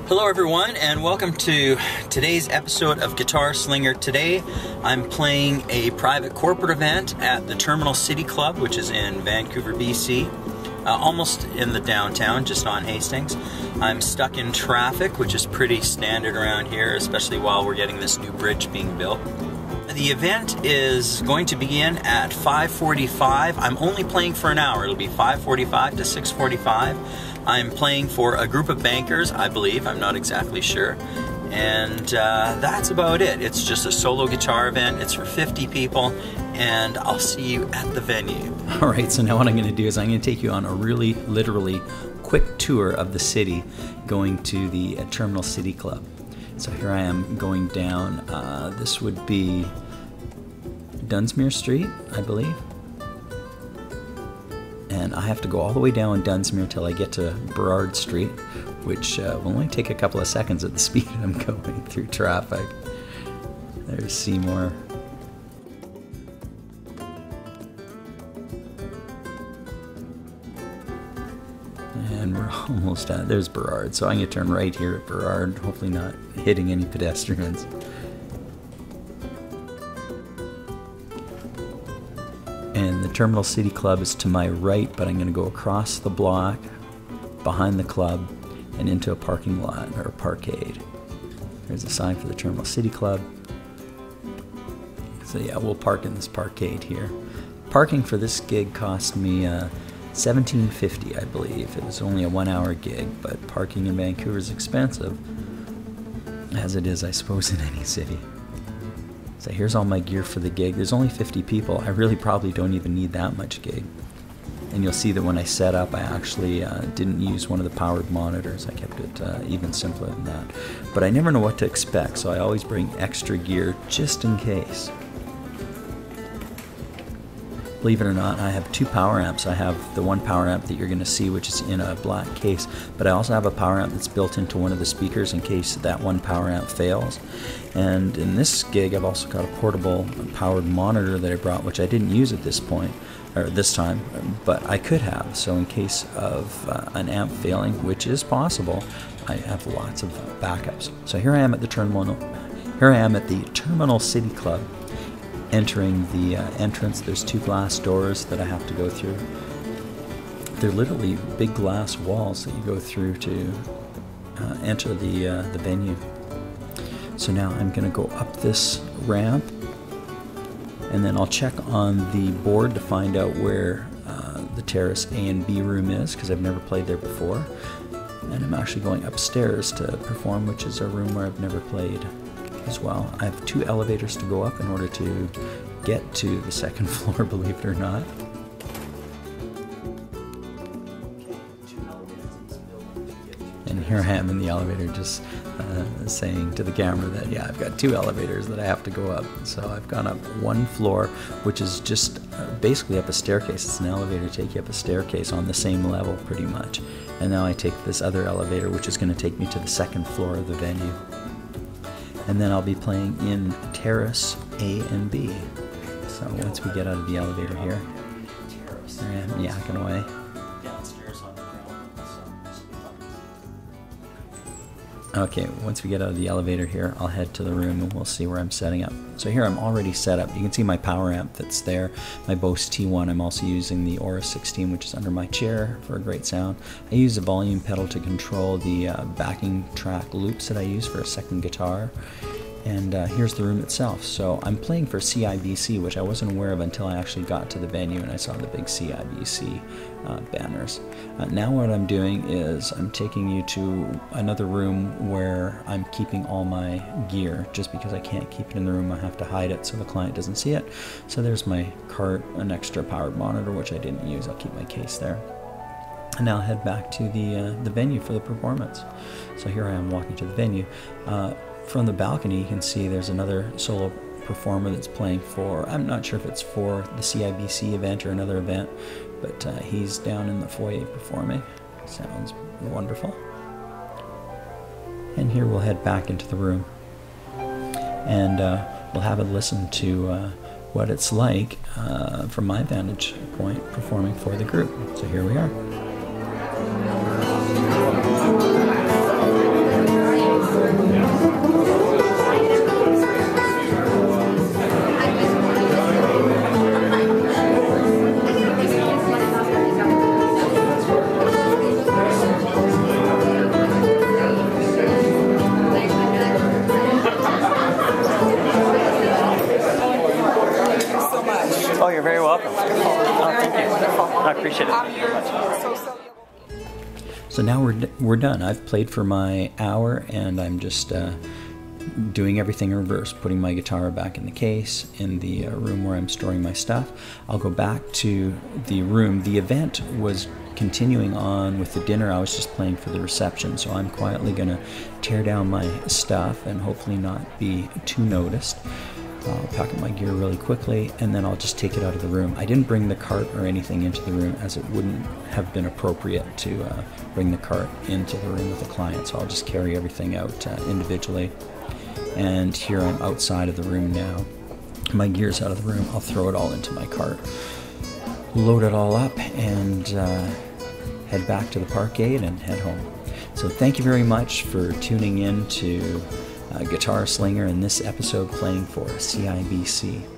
Hello everyone, and welcome to today's episode of Guitar Slinger. Today I'm playing a private corporate event at the Terminal City Club, which is in Vancouver, BC. Almost in the downtown, just on Hastings. I'm stuck in traffic, which is pretty standard around here, especially while we're getting this new bridge being built. The event is going to begin at 5:45. I'm only playing for an hour. It'll be 5:45 to 6:45. I'm playing for a group of bankers, I believe. I'm not exactly sure. And that's about it. It's just a solo guitar event. It's for 50 people, and I'll see you at the venue. All right, so now what I'm going to do is I'm going to take you on a really, literally quick tour of the city, going to the Terminal City Club. So here I am going down, this would be Dunsmuir Street, I believe. And I have to go all the way down Dunsmuir till I get to Burrard Street, which will only take a couple of seconds at the speed I'm going through traffic. There's Seymour. And we're almost at, there's Burrard, so I'm going to turn right here at Burrard, hopefully not hitting any pedestrians. And the Terminal City Club is to my right, but I'm going to go across the block, behind the club, and into a parking lot, or a parkade. There's a sign for the Terminal City Club. So yeah, we'll park in this parkade here. Parking for this gig cost me $17.50, I believe. It was only a 1-hour gig, but parking in Vancouver is expensive, as it is, I suppose, in any city. So here's all my gear for the gig. There's only 50 people. I really probably don't even need that much gig. And you'll see that when I set up, I actually didn't use one of the powered monitors. I kept it even simpler than that. But I never know what to expect, so I always bring extra gear just in case. Believe it or not, I have 2 power amps. I have the one power amp that you're going to see, which is in a black case, but I also have a power amp that's built into one of the speakers in case that one power amp fails. And in this gig, I've also got a portable powered monitor that I brought, which I didn't use at this point, or this time, but I could have. So in case of an amp failing, which is possible, I have lots of backups. So here I am at the Terminal City Club. Entering the entrance, there's 2 glass doors that I have to go through. They're literally big glass walls that you go through to enter the venue. So now I'm going to go up this ramp, and then I'll check on the board to find out where the terrace A and B room is, because I've never played there before. And I'm actually going upstairs to perform, which is a room where I've never played as well. I have 2 elevators to go up in order to get to the 2nd floor, believe it or not. And here I am in the elevator, just saying to the camera that, yeah, I've got 2 elevators that I have to go up. So I've gone up 1 floor, which is just basically up a staircase. It's an elevator to take you up a staircase on the same level, pretty much. And now I take this other elevator, which is going to take me to the 2nd floor of the venue. And then I'll be playing in Terrace A and B. So once we get out of the elevator here, I am yakking away. Okay, once we get out of the elevator here, I'll head to the room and we'll see where I'm setting up. So here I'm already set up. You can see my power amp that's there, my Bose T1. I'm also using the Aura 16, which is under my chair for a great sound. I use a volume pedal to control the backing track loops that I use for a 2nd guitar. And here's the room itself. So I'm playing for CIBC, which I wasn't aware of until I actually got to the venue and I saw the big CIBC banners. Now what I'm doing is I'm taking you to another room where I'm keeping all my gear. Just because I can't keep it in the room, I have to hide it so the client doesn't see it. So there's my cart, an extra powered monitor, which I didn't use. I'll keep my case there. And now I'll head back to the venue for the performance. So here I am walking to the venue. From the balcony, you can see there's another solo performer that's playing for, I'm not sure if it's for the CIBC event or another event, but he's down in the foyer performing. Sounds wonderful. And here we'll head back into the room. And we'll have a listen to what it's like from my vantage point performing for the group. So here we are. So now we're done. I've played for my hour, and I'm just doing everything in reverse, putting my guitar back in the case in the room where I'm storing my stuff. I'll go back to the room. The event was continuing on with the dinner. I was just playing for the reception, so I'm quietly going to tear down my stuff and hopefully not be too noticed. I'll pack up my gear really quickly, and then I'll just take it out of the room. I didn't bring the cart or anything into the room, as it wouldn't have been appropriate to bring the cart into the room with the client, so I'll just carry everything out individually. And here I'm outside of the room now. My gear's out of the room. I'll throw it all into my cart, load it all up, and head back to the park gate and head home. So thank you very much for tuning in to Guitar Slinger in this episode playing for CIBC.